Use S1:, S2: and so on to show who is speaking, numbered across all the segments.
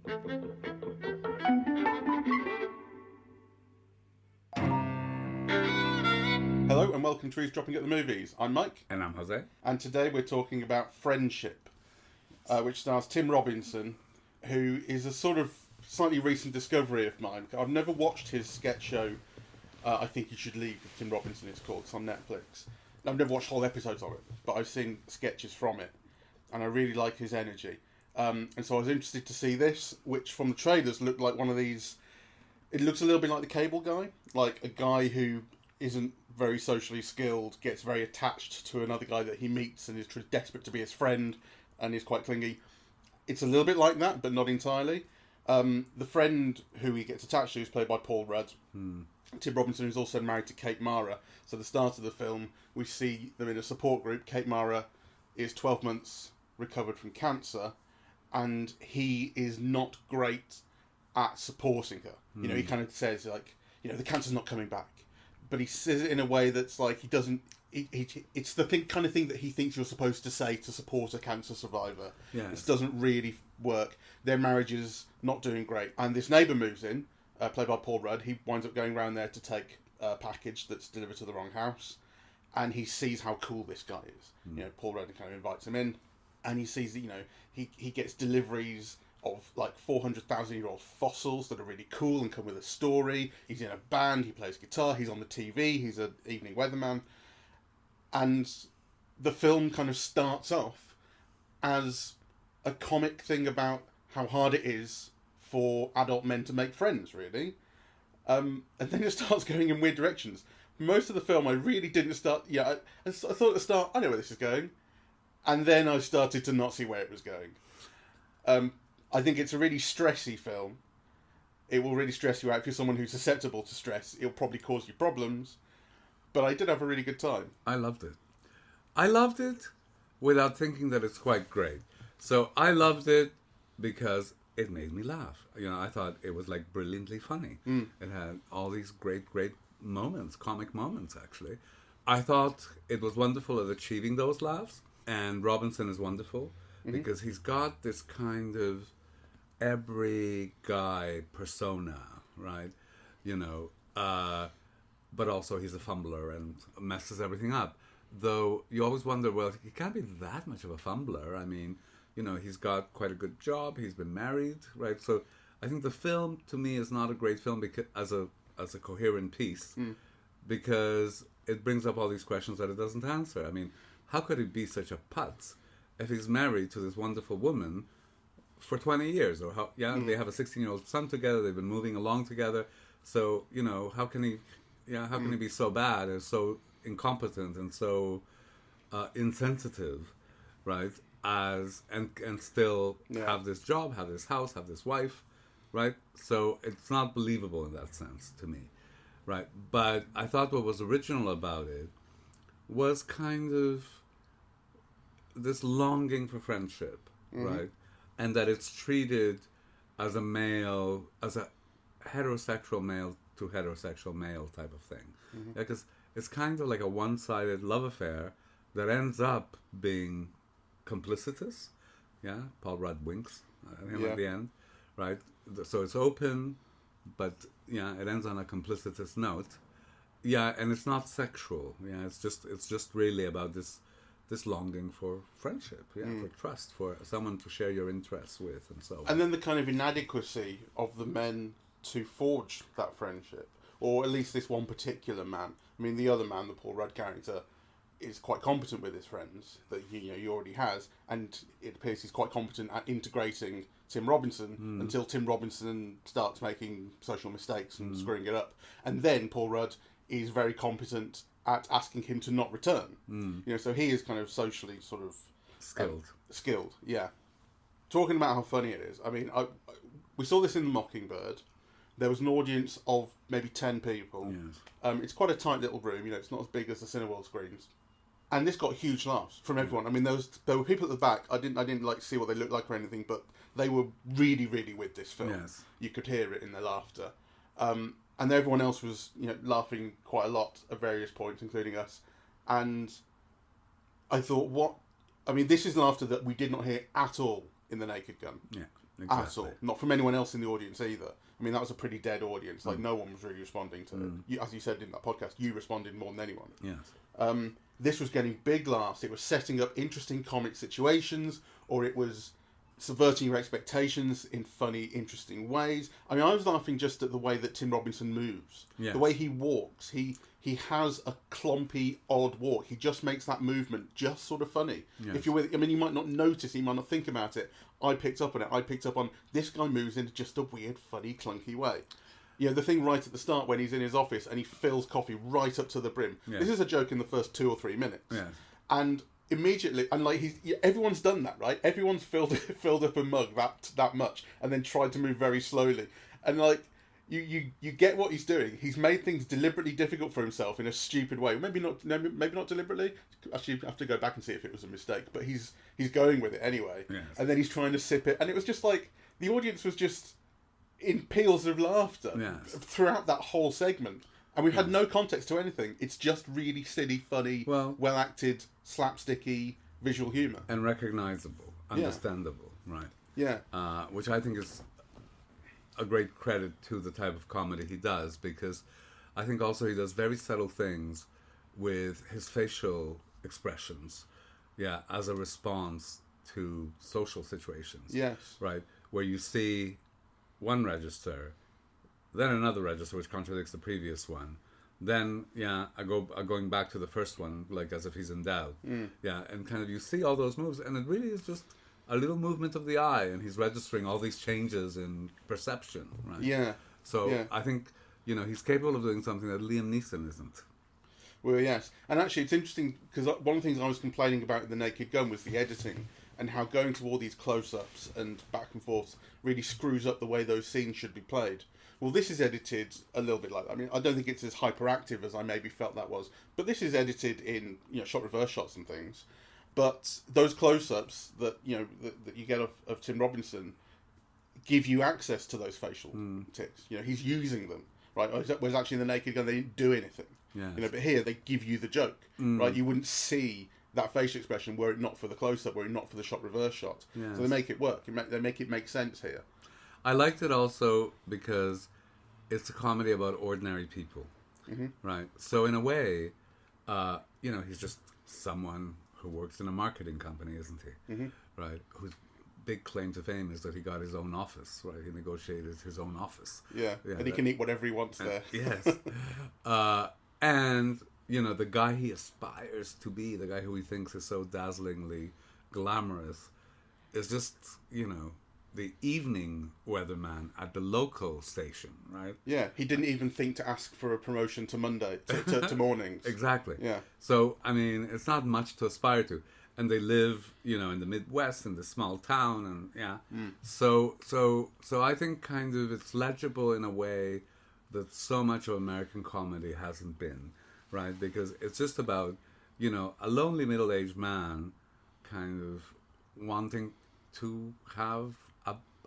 S1: Hello and welcome to Eavesdropping at the Movies. I'm Mike.
S2: And I'm Jose.
S1: And today we're talking about Friendship, which stars Tim Robinson, who is a sort of slightly recent discovery of mine. I've never watched his sketch show, I Think You Should Leave, with Tim Robinson it's called. It's on Netflix. I've never watched whole episodes of it, but I've seen sketches from it, and I really like his energy. And so I was interested to see this, which from the trailers looked like one of these... It looks a little bit like The Cable Guy, like a guy who isn't very socially skilled, gets very attached to another guy that he meets and is desperate to be his friend and is quite clingy. It's a little bit like that, but not entirely. The friend who he gets attached to is played by Paul Rudd. Tim Robinson is also married to Kate Mara. So at the start of the film, we see them in a support group. Kate Mara is 12 months recovered from cancer, and he is not great at supporting her. You know, he kind of says, like, you know, the cancer's not coming back. But he says it in a way that's like he doesn't... It's the kind of thing that he thinks you're supposed to say to support a cancer survivor.
S2: Yes.
S1: It doesn't really work. Their marriage is not doing great. And this neighbour moves in, played by Paul Rudd. He winds up going around there to take a package that's delivered to the wrong house. And he sees how cool this guy is. You know, Paul Rudd kind of invites him in. And he sees that, you know, he gets deliveries of like 400,000-year-old fossils that are really cool and come with a story. He's in a band, he plays guitar, he's on the TV, he's an evening weatherman. And the film kind of starts off as a comic thing about how hard it is for adult men to make friends, really. And then it starts going in weird directions. Most of the film, I really didn't start... Yeah, I thought at the start, I know where this is going. And then I started to not see where it was going. I think it's a really stressy film. It will really stress you out. If you're someone who's susceptible to stress, it'll probably cause you problems. But I did have a really good time.
S2: I loved it. I loved it without thinking that it's quite great. So I loved it because it made me laugh. You know, I thought it was like brilliantly funny. It had all these great moments, comic moments, actually. I thought it was wonderful at achieving those laughs. And Robinson is wonderful because he's got this kind of every guy persona, right? You know, but also he's a fumbler and messes everything up. Though you always wonder, well, he can't be that much of a fumbler. I mean, you know, he's got quite a good job. He's been married, right? So I think the film, to me, is not a great film because as a coherent piece because it brings up all these questions that it doesn't answer. I mean, how could he be such a putz if he's married to this wonderful woman for 20 years? Or how? Yeah, they have a 16-year-old son together. They've been moving along together. So, you know, how can he be so bad and so incompetent and so insensitive, right? And still have this job, have this house, have this wife, right? So it's not believable in that sense to me, right? But I thought what was original about it was kind of this longing for friendship, right? And that it's treated as a heterosexual male to heterosexual male type of thing. Because it's kind of like a one-sided love affair that ends up being complicitous. Yeah, Paul Rudd winks at him at the end, right? So it's open, but yeah, it ends on a complicitous note. Yeah, and it's not sexual. Yeah, it's just really about this longing for friendship, for trust, for someone to share your interests with, and so on.
S1: And then the kind of inadequacy of the men to forge that friendship, or at least this one particular man. I mean, the other man, the Paul Rudd character, is quite competent with his friends that he already has, and it appears he's quite competent at integrating Tim Robinson until Tim Robinson starts making social mistakes and screwing it up, and then Paul Rudd is very competent at asking him to not return. You know, so he is kind of socially sort of skilled, yeah. Talking about how funny it is. I mean, we saw this in The Mockingbird. There was an audience of maybe 10 people.
S2: Yes.
S1: It's quite a tight little room. You know, it's not as big as the Cineworld screens. And this got huge laughs from everyone. I mean, there were people at the back. I didn't like see what they looked like or anything, but they were really, really with this film.
S2: Yes.
S1: You could hear it in their laughter. And everyone else was, you know, laughing quite a lot at various points, including us. And I thought, this is laughter that we did not hear at all in The Naked Gun.
S2: Yeah, exactly.
S1: At all. Not from anyone else in the audience either. I mean, that was a pretty dead audience. Like, no one was really responding to it. As you said in that podcast, you responded more than anyone.
S2: Yes.
S1: This was getting big laughs. It was setting up interesting comic situations, or it was subverting your expectations in funny, interesting ways. I mean, I was laughing just at the way that Tim Robinson moves.
S2: Yes.
S1: The way he walks. He has a clompy, odd walk. He just makes that movement just sort of funny.
S2: Yes.
S1: If you're with, I mean, you might not notice, you might not think about it. I picked up on it. I picked up on this guy moves in just a weird, funny, clunky way. You know, the thing right at the start when he's in his office and he fills coffee right up to the brim.
S2: Yes.
S1: This is a joke in the first 2 or 3 minutes.
S2: Yes.
S1: And immediately, and like everyone's done that, right? Everyone's filled up a mug that much and then tried to move very slowly. And like you get what he's doing. He's made things deliberately difficult for himself in a stupid way. Maybe not deliberately. Actually, I have to go back and see if it was a mistake. But he's going with it anyway.
S2: Yes.
S1: And then he's trying to sip it, and it was just like the audience was just in peals of laughter throughout that whole segment. And we had no context to anything. It's just really silly, funny, well acted, slapsticky visual humour.
S2: And recognizable, understandable, right?
S1: Yeah.
S2: Which I think is a great credit to the type of comedy he does, because I think also he does very subtle things with his facial expressions, as a response to social situations.
S1: Yes.
S2: Right? Where you see one register, then another register which contradicts the previous one, then going back to the first one, like as if he's in doubt, and kind of you see all those moves, and it really is just a little movement of the eye, and he's registering all these changes in perception, right?
S1: Yeah.
S2: So I think he's capable of doing something that Liam Neeson isn't.
S1: Well, yes, and actually it's interesting because one of the things I was complaining about in The Naked Gun was the editing, and how going to all these close-ups and back and forths really screws up the way those scenes should be played. Well, this is edited a little bit like that. I mean, I don't think it's as hyperactive as I maybe felt that was, but this is edited in shot reverse shots and things. But those close-ups that that you get of Tim Robinson give you access to those facial tics. He's using them, right? Whereas actually in The Naked Gun they didn't do anything.
S2: Yes.
S1: But here they give you the joke, right? You wouldn't see that facial expression were it not for the close-up, were it not for the shot reverse shot.
S2: Yes.
S1: So they make it work. They make it make sense here.
S2: I liked it also because it's a comedy about ordinary people, right? So in a way, he's just someone who works in a marketing company, isn't he? Right? Whose big claim to fame is that he got his own office, right? He negotiated his own office.
S1: Yeah, and he can eat whatever he wants there.
S2: Yes. And, the guy he aspires to be, the guy who he thinks is so dazzlingly glamorous, is just, the evening weatherman at the local station, right? Yeah,
S1: he didn't even think to ask for a promotion to Monday, to mornings.
S2: Exactly.
S1: Yeah.
S2: So, I mean, it's not much to aspire to. And they live, in the Midwest, in this small town, and So I think kind of it's legible in a way that so much of American comedy hasn't been, right? Because it's just about, a lonely middle-aged man kind of wanting to have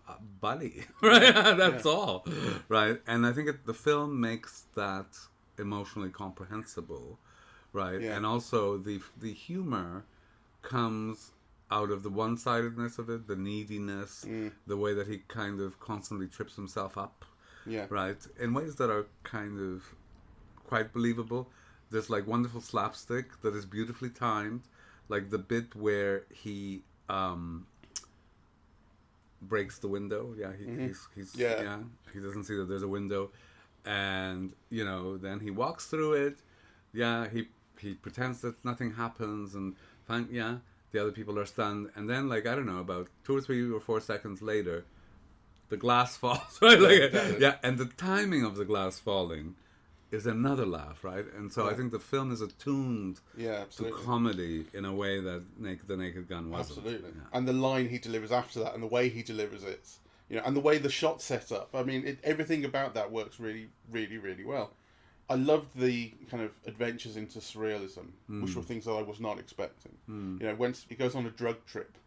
S2: a buddy, right? That's all, right? And I think the film makes that emotionally comprehensible, right?
S1: Yeah.
S2: And also the humor comes out of the one-sidedness of it, the neediness, the way that he kind of constantly trips himself up, right? In ways that are kind of quite believable. There's like wonderful slapstick that is beautifully timed, like the bit where he breaks the window. He doesn't see that there's a window, and then he walks through it. He pretends that nothing happens, and the other people are stunned, and then about 2 or 3 or 4 seconds later, the glass falls, right? And the timing of the glass falling is another laugh, right? And so I think the film is attuned to comedy in a way that The Naked Gun wasn't.
S1: Absolutely. And the line he delivers after that, and the way he delivers it, and the way the shot's set up. I mean, everything about that works really, really, really well. I loved the kind of adventures into surrealism, which were things that I was not expecting. When he goes on a drug trip,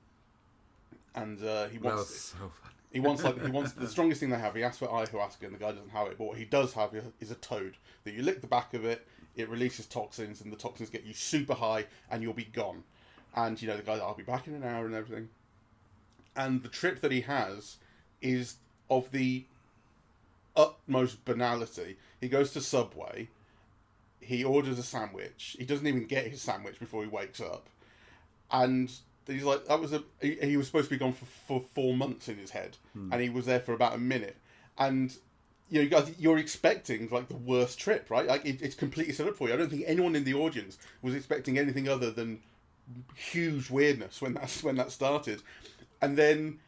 S1: and he wants.
S2: That was so funny.
S1: He wants the strongest thing they have. He asks for ayahuasca, and the guy doesn't have it. But what he does have is a toad that you lick the back of it. It releases toxins, and the toxins get you super high, and you'll be gone. And the guy's like, I'll be back in an hour and everything. and the trip that he has is of the utmost banality. He goes to Subway, he orders a sandwich, he doesn't even get his sandwich before he wakes up, and he's like, he was supposed to be gone for 4 months in his head, and he was there for about a minute, and you guys, you're expecting like the worst trip, right? Like it's completely set up for you. I don't think anyone in the audience was expecting anything other than huge weirdness when that started, and then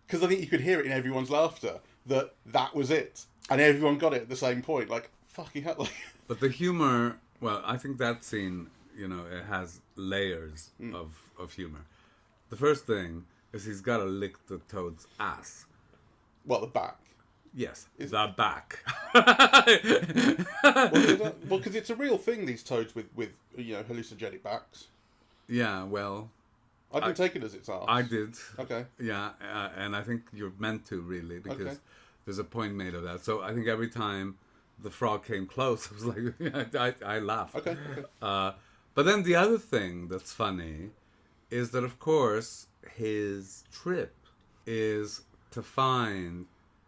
S1: because I think you could hear it in everyone's laughter that was it, and everyone got it at the same point. Like fucking hell, like.
S2: But the humor, well, I think that scene, it has layers of humor. The first thing is he's got to lick the toad's ass.
S1: Well, the back.
S2: Yes, the back.
S1: Well, because it's a real thing. These toads with hallucinogenic backs.
S2: Yeah, well,
S1: I didn't take it as its arse.
S2: I did.
S1: Okay.
S2: Yeah, and I think you're meant to really because
S1: Okay.
S2: there's a point made of that. So I think every time the frog came close, I was like, I laughed.
S1: Okay.
S2: But then the other thing that's funny is that, of course, his trip is to find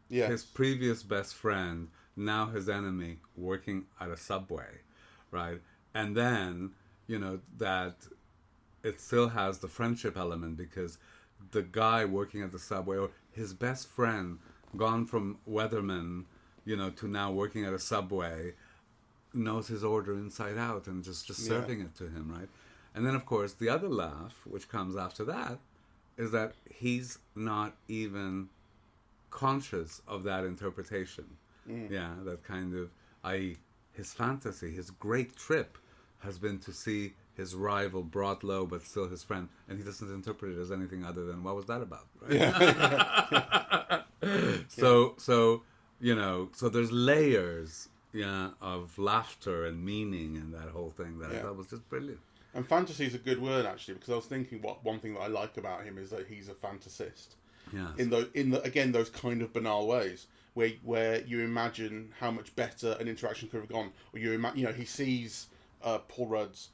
S2: his previous best friend, now his enemy, working at a Subway, right? And then, that it still has the friendship element because the guy working at the Subway, or his best friend, gone from weatherman, to now working at a Subway, knows his order inside out and just serving it to him, right? And then, of course, the other laugh, which comes after that, is that he's not even conscious of that interpretation. Yeah, that kind of, i.e., his fantasy, his great trip has been to see his rival brought low, but still his friend, and he doesn't interpret it as anything other than, what was that about? Right? So there's layers, of laughter and meaning in that whole thing that I thought was just brilliant.
S1: And fantasy is a good word actually, because I was thinking one thing that I like about him is that he's a fantasist.
S2: Yeah.
S1: In again those kind of banal ways where you imagine how much better an interaction could have gone, or he sees Paul Rudd's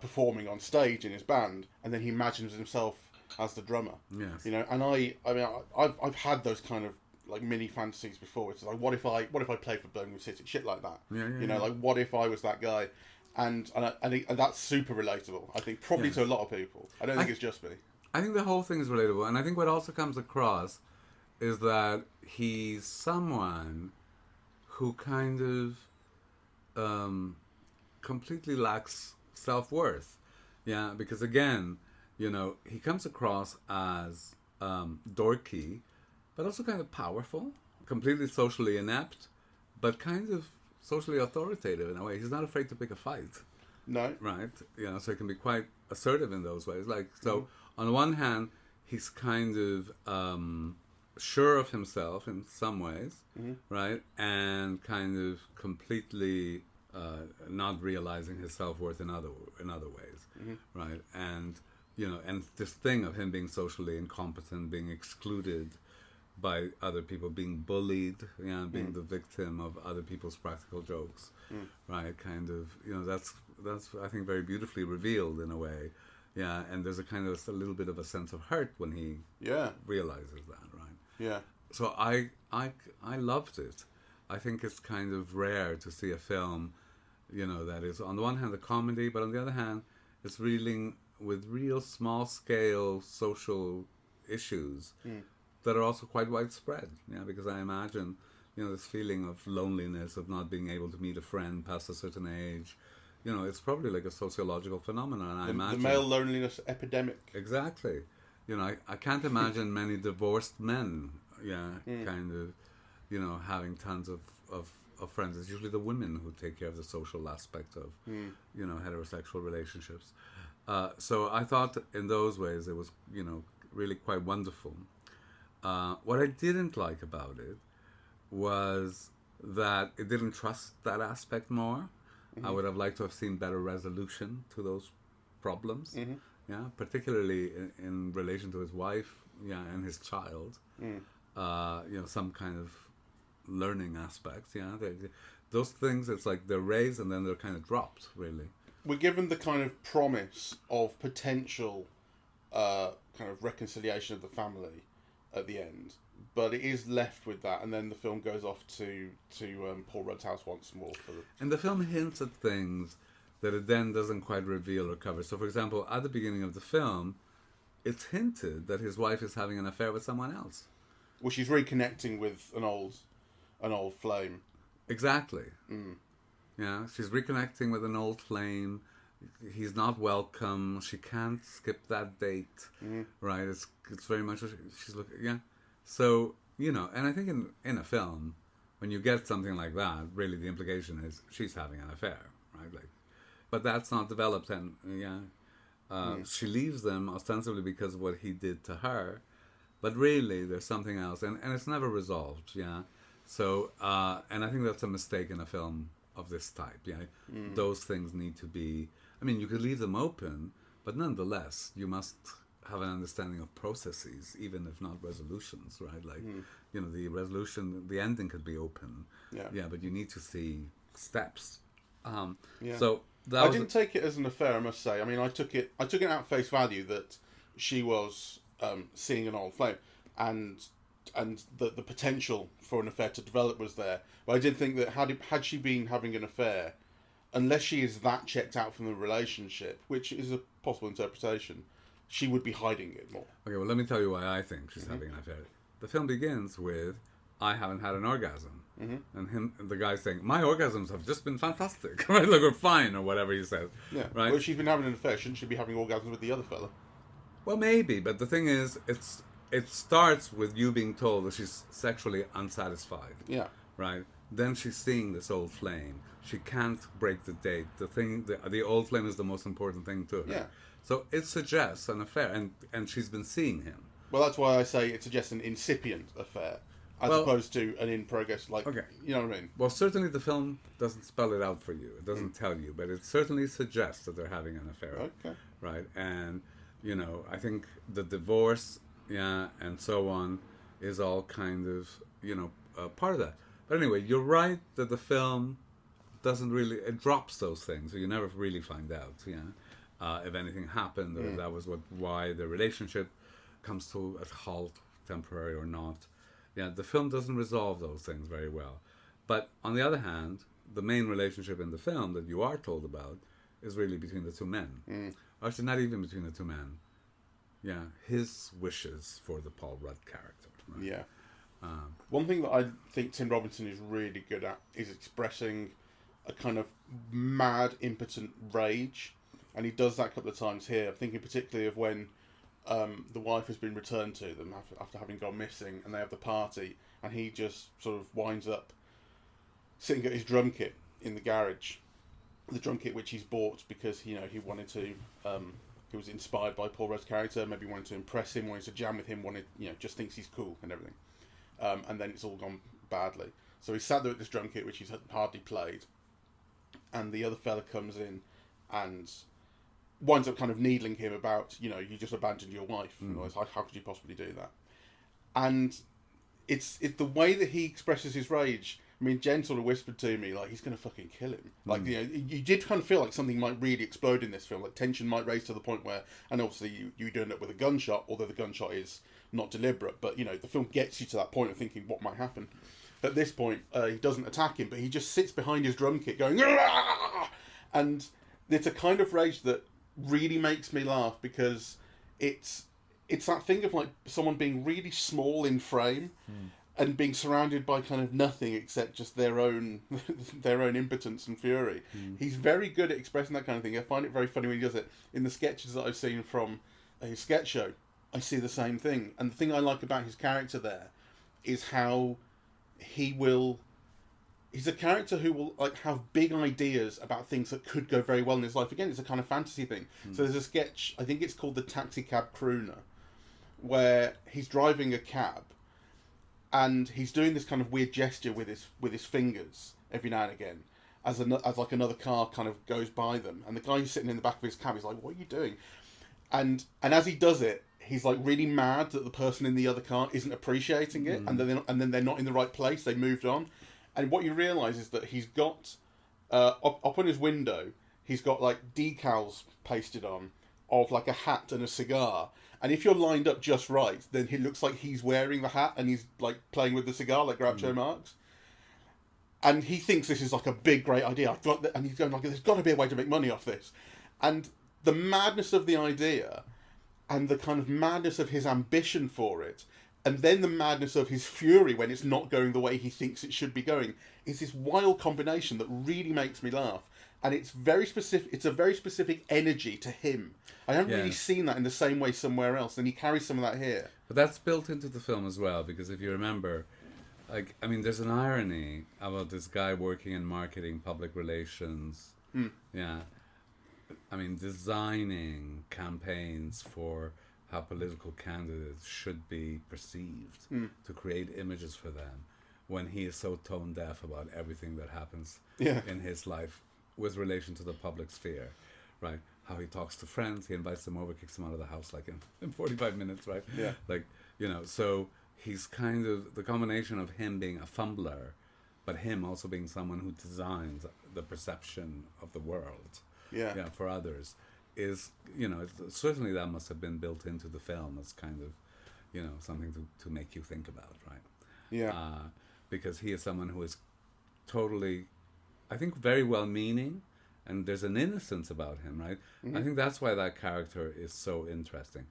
S1: performing on stage in his band, and then he imagines himself as the drummer.
S2: Yes.
S1: And I've had those kind of like mini fantasies before. It's like, what if I played for Birmingham City, shit like that. Like what if I was that guy, and that's super relatable. I think probably to a lot of people. I don't think it's just me.
S2: I think the whole thing is relatable, and I think what also comes across is that he's someone who kind of completely lacks self-worth. Yeah, because again, he comes across as dorky, but also kind of powerful, completely socially inept, but kind of socially authoritative in a way. He's not afraid to pick a fight.
S1: No.
S2: Right? So he can be quite assertive in those ways. On the one hand, he's kind of sure of himself in some ways, right? And kind of completely not realizing his self-worth in other ways, right? And, and this thing of him being socially incompetent, being excluded by other people, being bullied, being the victim of other people's practical jokes, right? Kind of, that's I think very beautifully revealed in a way. Yeah, and there's a little bit of a sense of hurt when he realizes that, right?
S1: Yeah.
S2: So I loved it. I think it's kind of rare to see a film, that is on the one hand a comedy, but on the other hand it's dealing with real small scale social issues that are also quite widespread. Yeah, because I imagine, this feeling of loneliness, of not being able to meet a friend past a certain age. It's probably like a sociological phenomenon. I imagine
S1: the male loneliness epidemic.
S2: Exactly. I can't imagine many divorced men. Kind of, having tons of friends. It's usually the women who take care of the social aspect of, heterosexual relationships. So I thought in those ways it was, really quite wonderful. What I didn't like about it was that it didn't trust that aspect more. I would have liked to have seen better resolution to those problems. Yeah, particularly in relation to his wife, and his child. Some kind of learning aspects. Those things. It's like they're raised and then they're kind of dropped. Really,
S1: we're given the kind of promise of potential kind of reconciliation of the family at the end, but it is left with that, and then the film goes off to Paul Rudd's house once more for the.
S2: And the film hints at things that it then doesn't quite reveal or cover. So, for example, at the beginning of the film, it's hinted that his wife is having an affair with someone else.
S1: Well, she's reconnecting with an old flame.
S2: Exactly. Yeah, she's reconnecting with an old flame. He's not welcome. She can't skip that date. Right? It's very much what she's looking. Yeah. So, you know, and I think in a film, when you get something like that, really the implication is she's having an affair, right? Like, but that's not developed, and she leaves them ostensibly because of what he did to her, but really there's something else, and it's never resolved. Yeah. So, and I think that's a mistake in a film of this type. Yeah. Those things need to be. I mean, you could leave them open, but nonetheless, you must have an understanding of processes, even if not resolutions, right? Like, you know, the resolution, the ending could be open. Yeah, but you need to see steps. So
S1: I didn't take it as an affair, I must say. I mean, I took it at face value that she was seeing an old flame, and the potential for an affair to develop was there. But I did think that had she been having an affair, unless she is that checked out from the relationship, which is a possible interpretation, she would be hiding it more.
S2: Okay, well, let me tell you why I think she's having an affair. The film begins with, I haven't had an orgasm. And the guy saying, my orgasms have just been fantastic. Right? Like, or fine, or whatever he says.
S1: Yeah.
S2: Right?
S1: Well, if she's been having an affair, shouldn't she be having orgasms with the other fella?
S2: Well, maybe, but the thing is, it starts with you being told that she's sexually unsatisfied.
S1: Yeah.
S2: Right? Then she's seeing this old flame. She can't break the date. The old flame is the most important thing to her.
S1: Yeah.
S2: So it suggests an affair, and she's been seeing him.
S1: Well, that's why I say it suggests an incipient affair, as opposed to an in progress. Like, you know what I mean?
S2: Well, certainly the film doesn't spell it out for you. It doesn't tell you, but it certainly suggests that they're having an affair.
S1: Okay.
S2: Right, and you know, I think the divorce, and so on, is all kind of part of that. But anyway, you're right that the film doesn't really, it drops those things, so you never really find out. If anything happened, or if that was why the relationship comes to a halt, temporary or not. Yeah, the film doesn't resolve those things very well. But on the other hand, the main relationship in the film that you are told about is really between the two men. Actually, not even between the two men. Yeah, his wishes for the Paul Rudd character. Right?
S1: Yeah. One thing that I think Tim Robinson is really good at is expressing a kind of mad, impotent rage. And he does that a couple of times here. I'm thinking particularly of when the wife has been returned to them after having gone missing, and they have the party, and he just sort of winds up sitting at his drum kit in the garage. The drum kit which he's bought because he wanted to... he was inspired by Paul Rudd's character, maybe wanted to impress him, wanted to jam with him, just thinks he's cool and everything. And then it's all gone badly. So he sat there at this drum kit, which he's hardly played, and the other fella comes in and winds up kind of needling him about, you just abandoned your wife. And it's like, how could you possibly do that? And it's the way that he expresses his rage. I mean, Jen sort of whispered to me, like, he's going to fucking kill him. Like, you did kind of feel like something might really explode in this film. Like, tension might raise to the point where, and obviously you end up with a gunshot, although the gunshot is not deliberate. But, the film gets you to that point of thinking what might happen. At this point, he doesn't attack him, but he just sits behind his drum kit going, "Aah!" And it's a kind of rage that really makes me laugh, because it's that thing of like someone being really small in frame and being surrounded by kind of nothing except just their own impotence and fury. He's very good at expressing that kind of thing. I find it very funny when he does it. In the sketches that I've seen from his sketch show, I see the same thing. And the thing I like about his character there is how he's a character who will like have big ideas about things that could go very well in his life. Again, it's a kind of fantasy thing. So there's a sketch, I think it's called The Taxi Cab Crooner, where he's driving a cab and he's doing this kind of weird gesture with his fingers every now and again as like another car kind of goes by them, and the guy who's sitting in the back of his cab is like, what are you doing? And as he does it, he's like really mad that the person in the other car isn't appreciating it, and then they're not in the right place. They moved on. And what you realise is that he's got, up on his window, he's got like decals pasted on of like a hat and a cigar. And if you're lined up just right, then it looks like he's wearing the hat and he's like playing with the cigar like Groucho Marx. And he thinks this is like a big, great idea. And he's going like, there's got to be a way to make money off this. And the madness of the idea and the kind of madness of his ambition for it, and then the madness of his fury when it's not going the way he thinks it should be going, is this wild combination that really makes me laugh. And it's very specific. It's a very specific energy to him. I haven't really seen that in the same way somewhere else, and he carries some of that here.
S2: But that's built into the film as well, because if you remember, like, I mean, there's an irony about this guy working in marketing, public relations. Yeah. I mean, designing campaigns for how political candidates should be perceived, to create images for them, when he is so tone deaf about everything that happens in his life with relation to the public sphere, right? How he talks to friends, he invites them over, kicks them out of the house like in 45 minutes, right?
S1: Yeah.
S2: Like, you know, so he's kind of the combination of him being a fumbler, but him also being someone who designs the perception of the world for others, is, you know, certainly that must have been built into the film as kind of, you know, something to make you think about, right?
S1: Yeah.
S2: Because he is someone who is totally, I think, very well-meaning, and there's an innocence about him, right? I think that's why that character is so interesting,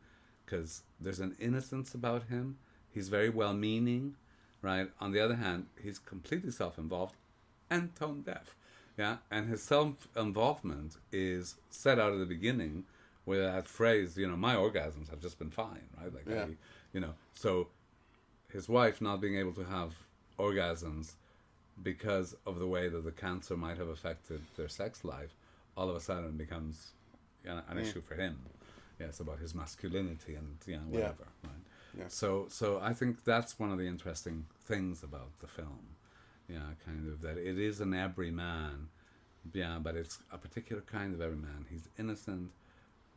S2: because there's an innocence about him. He's very well-meaning, right? On the other hand, he's completely self-involved and tone-deaf, yeah? And his self-involvement is set out at the beginning with that phrase, you know, my orgasms have just been fine, right? Like, you know, so his wife not being able to have orgasms because of the way that the cancer might have affected their sex life, all of a sudden becomes an issue for him. Yeah, it's about his masculinity and whatever, right?
S1: Yeah.
S2: So I think that's one of the interesting things about the film. Yeah, kind of that it is an everyman, but it's a particular kind of everyman. He's innocent,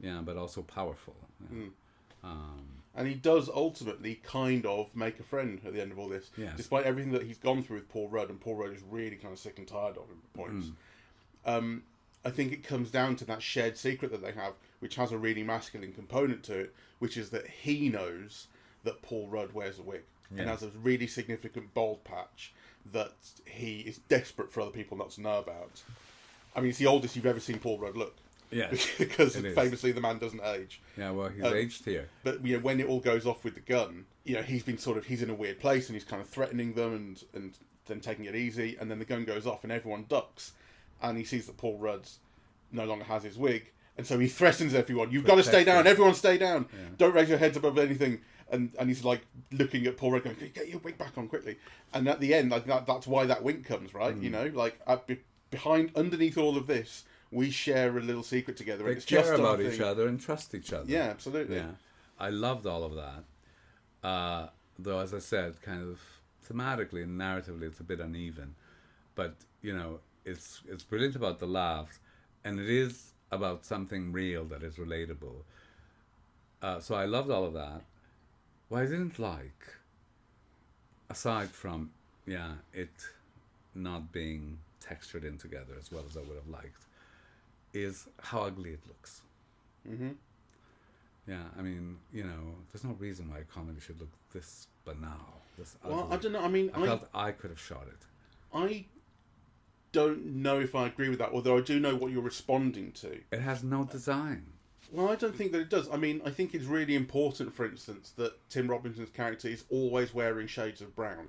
S2: but also powerful.
S1: And he does ultimately kind of make a friend at the end of all this, despite everything that he's gone through with Paul Rudd, and Paul Rudd is really kind of sick and tired of him at points. I think it comes down to that shared secret that they have, which has a really masculine component to it, which is that he knows that Paul Rudd wears a wig and has a really significant bald patch that he is desperate for other people not to know about. I mean, it's the oldest you've ever seen Paul Rudd look.
S2: Yeah,
S1: because famously the man doesn't age.
S2: Yeah, well, he's aged here.
S1: But you know, when it all goes off with the gun, you know, he's in a weird place and he's kind of threatening them and then taking it easy, and then the gun goes off and everyone ducks, and he sees that Paul Rudd no longer has his wig, and so he threatens everyone. You've got to stay down. Everyone stay down. Yeah. Don't raise your heads above anything. And he's like looking at Paul Rudd going, get your wig back on quickly. And at the end, like that's why that wink comes, right? You know, like underneath all of this, we share a little secret together.
S2: They
S1: and it's
S2: care
S1: just
S2: about each other and trust each other.
S1: Yeah, absolutely.
S2: Yeah, I loved all of that. Though, as I said, kind of thematically and narratively, it's a bit uneven. But you know, it's brilliant about the laughs, and it is about something real that is relatable. So I loved all of that. What I didn't like, aside from it not being textured in together as well as I would have liked, is how ugly it looks. Yeah, I mean, you know, there's no reason why a comedy should look this banal, this ugly.
S1: Well, I don't know. I mean,
S2: I felt I could have shot it.
S1: I don't know if I agree with that, although I do know what you're responding to.
S2: It has no design.
S1: Well, I don't think that it does. I mean, I think it's really important, for instance, that Tim Robinson's character is always wearing shades of brown.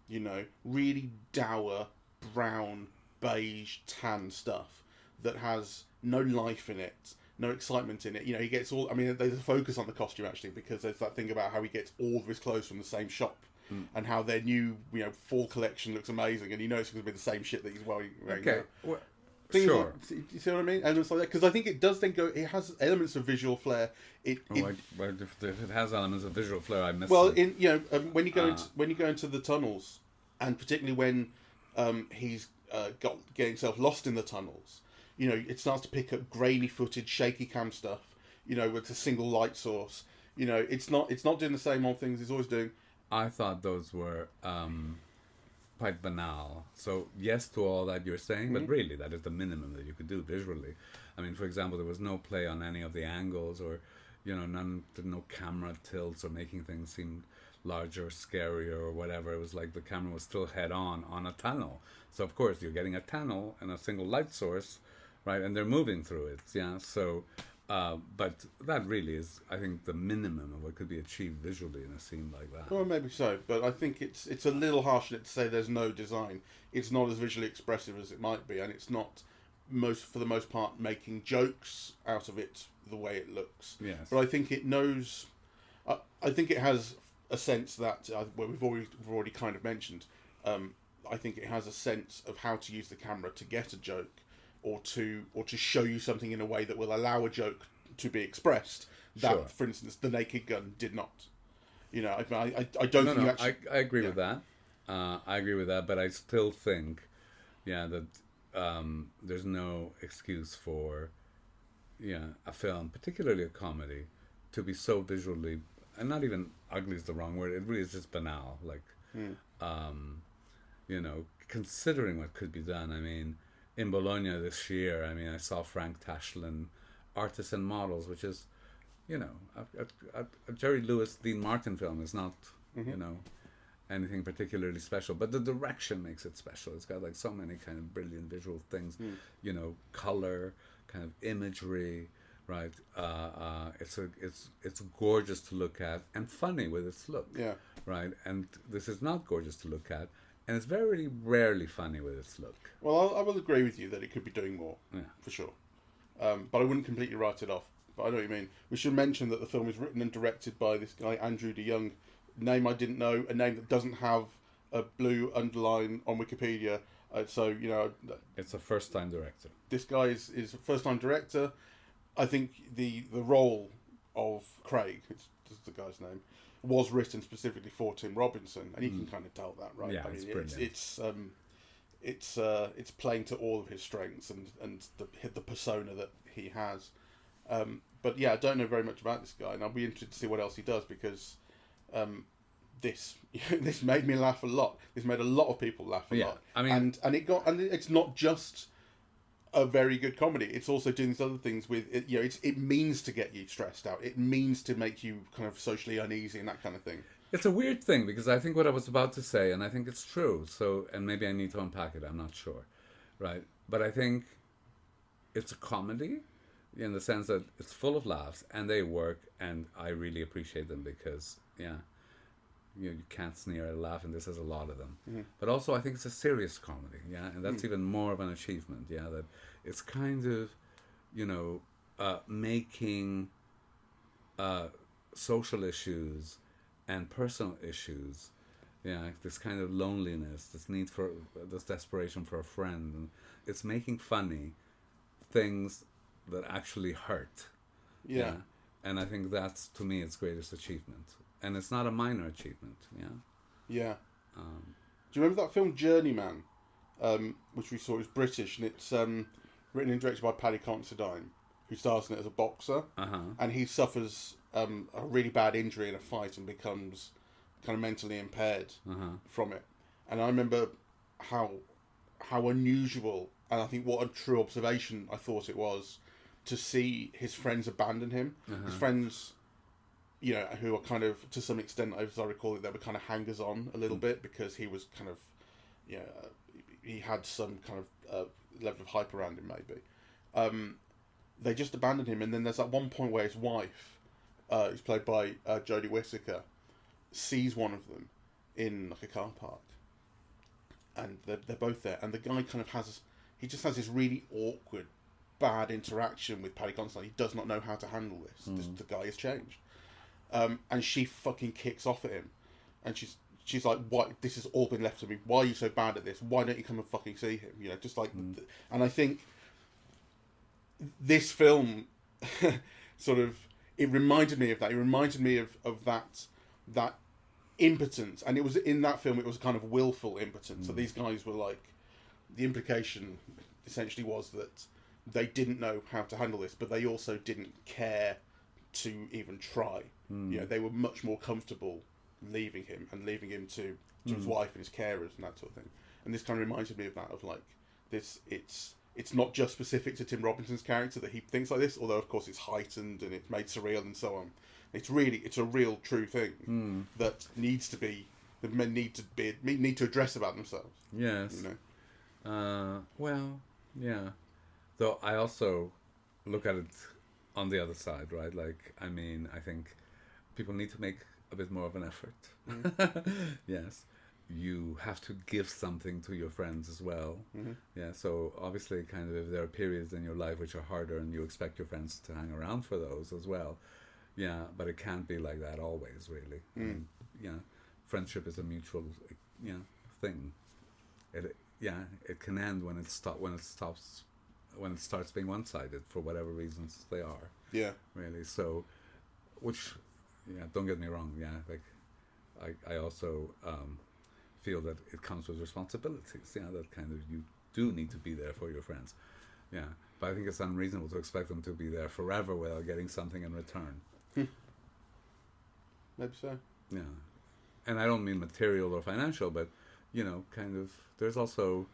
S1: You know, really dour, brown, beige, tan stuff that has no life in it, no excitement in it. You know, he gets all... I mean, there's a focus on the costume, actually, because there's that thing about how he gets all of his clothes from the same shop. And how their new, you know, fall collection looks amazing, and you know it's going to be the same shit that he's wearing.
S2: Okay, well,
S1: sure. Like, you see what I mean? Elements like that, because I think it does then go. It has elements of visual flair. If
S2: it has elements of visual flair, I miss.
S1: Well, them. When you go into the tunnels, and particularly when he's getting himself lost in the tunnels, you know, it starts to pick up grainy footage, shaky cam stuff. You know, with a single light source. You know, it's not doing the same old things he's always doing.
S2: I thought those were quite banal. So yes to all that you're saying, but really that is the minimum that you could do visually. I mean, for example, there was no play on any of the angles, or no camera tilts or making things seem larger or scarier or whatever. It was like the camera was still head on a tunnel. So of course you're getting a tunnel and a single light source, right? And they're moving through it, yeah. So, but that really is, I think, the minimum of what could be achieved visually in a scene like that.
S1: Well, maybe so, but I think it's a little harsh to say there's no design. It's not as visually expressive as it might be, and it's not for the most part making jokes out of it the way it looks.
S2: Yes.
S1: But I think it knows. I think it has a sense that we've already kind of mentioned. I think it has a sense of how to use the camera to get a joke, or to show you something in a way that will allow a joke to be expressed. That,
S2: Sure.
S1: for instance, The Naked Gun did not. I don't think you actually.
S2: I agree with that. I agree with that, but I still think, that there's no excuse for, a film, particularly a comedy, to be so visually, and not even ugly is the wrong word. It really is just banal. Like, considering what could be done. I mean, in Bologna this year, I saw Frank Tashlin, Artists and Models, which is, a Jerry Lewis, Dean Martin film is not, anything particularly special, but the direction makes it special. It's got like so many kind of brilliant visual things, color, kind of imagery, right? It's gorgeous to look at and funny with its look, right? And this is not gorgeous to look at, and it's very rarely funny with its look.
S1: Well, I will agree with you that it could be doing more, for sure. But I wouldn't completely write it off. But I know what you mean. We should mention that the film is written and directed by this guy, Andrew DeYoung. Name I didn't know, a name that doesn't have a blue underline on Wikipedia.
S2: It's a first-time director.
S1: This guy is a first-time director. I think the role of Craig, it's the guy's name, was written specifically for Tim Robinson, and you can kind of tell that, right?
S2: Yeah, it's brilliant.
S1: It's playing to all of his strengths and the persona that he has. But yeah, I don't know very much about this guy, and I'll be interested to see what else he does, because this made me laugh a lot. This made a lot of people laugh a lot.
S2: I mean,
S1: and it's not just a very good comedy. It's also doing these other things with it. It means to get you stressed out. It means to make you kind of socially uneasy and that kind of thing.
S2: It's a weird thing, because I think what I was about to say, and I think it's true. So, and maybe I need to unpack it. I'm not sure, right? But I think it's a comedy, in the sense that it's full of laughs and they work, and I really appreciate them, because you can't sneer at a laugh, and this has a lot of them. Mm-hmm. But also I think it's a serious comedy, and that's even more of an achievement, that it's kind of making social issues and personal issues, this kind of loneliness, this desperation for a friend, and it's making funny things that actually hurt. And I think that's, to me, its greatest achievement, and it's not a minor achievement.
S1: Do you remember that film Journeyman, which we saw? Is British, and it's written and directed by Paddy Considine, who stars in it as a boxer, and he suffers a really bad injury in a fight and becomes kind of mentally impaired from it. And I remember how unusual, and I think what a true observation I thought it was, to see his friends abandon him. His friends, who are kind of, to some extent, as I recall it, they were kind of hangers-on a little bit, because he was kind of, he had some kind of level of hype around him, maybe. They just abandoned him, and then there's that one point where his wife, who's played by Jodie Whittaker, sees one of them in like a car park, and they're both there, and the guy kind of has this really awkward, bad interaction with Paddy Considine. He does not know how to handle this. The guy has changed, and she fucking kicks off at him, and she's like, "What? This has all been left to me. Why are you so bad at this? Why don't you come and fucking see him?" Just like, and I think this film sort of, it reminded me of that. It reminded me of that impotence, and it was in that film. It was a kind of willful impotence. So these guys were like, the implication essentially was that they didn't know how to handle this, but they also didn't care to even try. They were much more comfortable leaving him to his wife and his carers and that sort of thing. And this kind of reminded me of that, of like this. It's it's not just specific to Tim Robinson's character that he thinks like this, although of course it's heightened and it's made surreal and so on. It's a real true thing that needs to be, that men need to address about themselves.
S2: Yes.
S1: You know.
S2: Well, yeah. Though I also look at it on the other side, right? Like, I mean, I think people need to make a bit more of an effort. Yes. You have to give something to your friends as well. Yeah, so obviously kind of if there are periods in your life which are harder and you expect your friends to hang around for those as well. Yeah, but it can't be like that always, really. I mean, yeah, friendship is a mutual, thing. It can end when it starts being one-sided for whatever reasons they are. Yeah. Really. So, don't get me wrong. Yeah, like I also feel that it comes with responsibilities. Yeah, that kind of you do need to be there for your friends. Yeah, but I think it's unreasonable to expect them to be there forever without getting something in return.
S1: Maybe so.
S2: Yeah, and I don't mean material or financial, but kind of. There's also,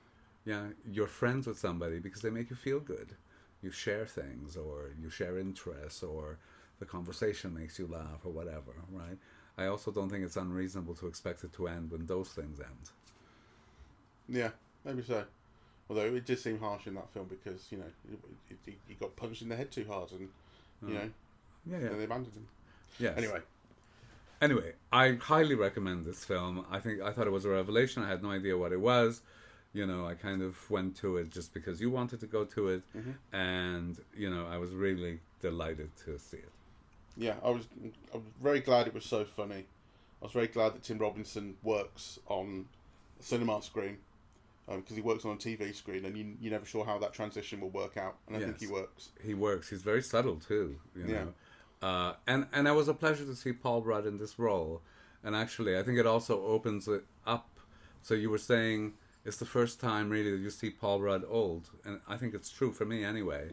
S2: you're friends with somebody because they make you feel good. You share things, or you share interests, or the conversation makes you laugh, or whatever. Right. I also don't think it's unreasonable to expect it to end when those things end. Yeah,
S1: maybe so. Although it did seem harsh in that film because he got punched in the head too hard, and then they abandoned him.
S2: Yes.
S1: Anyway,
S2: I highly recommend this film. I thought it was a revelation. I had no idea what it was. I kind of went to it just because you wanted to go to it, and I was really delighted to see it.
S1: Yeah, I was very glad it was so funny. I was very glad that Tim Robinson works on a cinema screen, because he works on a TV screen, and you're never sure how that transition will work out. And I think he works.
S2: He works. He's very subtle too. You know? And it was a pleasure to see Paul Rudd in this role. And actually, I think it also opens it up. So you were saying it's the first time really that you see Paul Rudd old, and I think it's true for me anyway.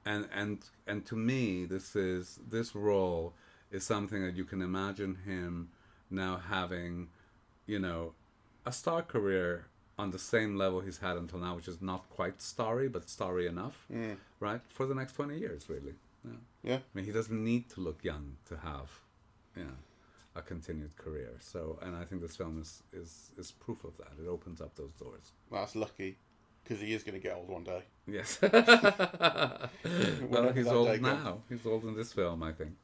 S2: And to me, this role is something that you can imagine him now having, a star career on the same level he's had until now, which is not quite starry, but starry enough, right? For the next 20 years, really. Yeah. I mean, he doesn't need to look young to have, a continued career. So, and I think this film is proof of that. It opens up those doors.
S1: Well, that's lucky, because he is going to get old one day.
S2: Yes. Well, he's old now. He's old in this film, I think.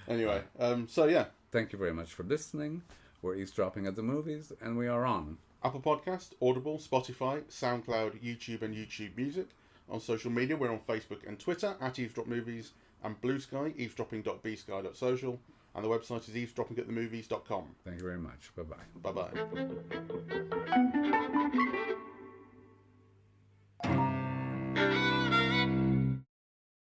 S1: Anyway,
S2: Thank you very much for listening. We're eavesdropping at the movies, and we are on
S1: Apple Podcast, Audible, Spotify, SoundCloud, YouTube, and YouTube Music. On social media, we're on Facebook and Twitter at Eavesdrop Movies, and Blue Sky, eavesdropping.bsky.social, and the website is eavesdroppingatthemovies.com.
S2: Thank you very much. Bye-bye.
S1: Bye-bye.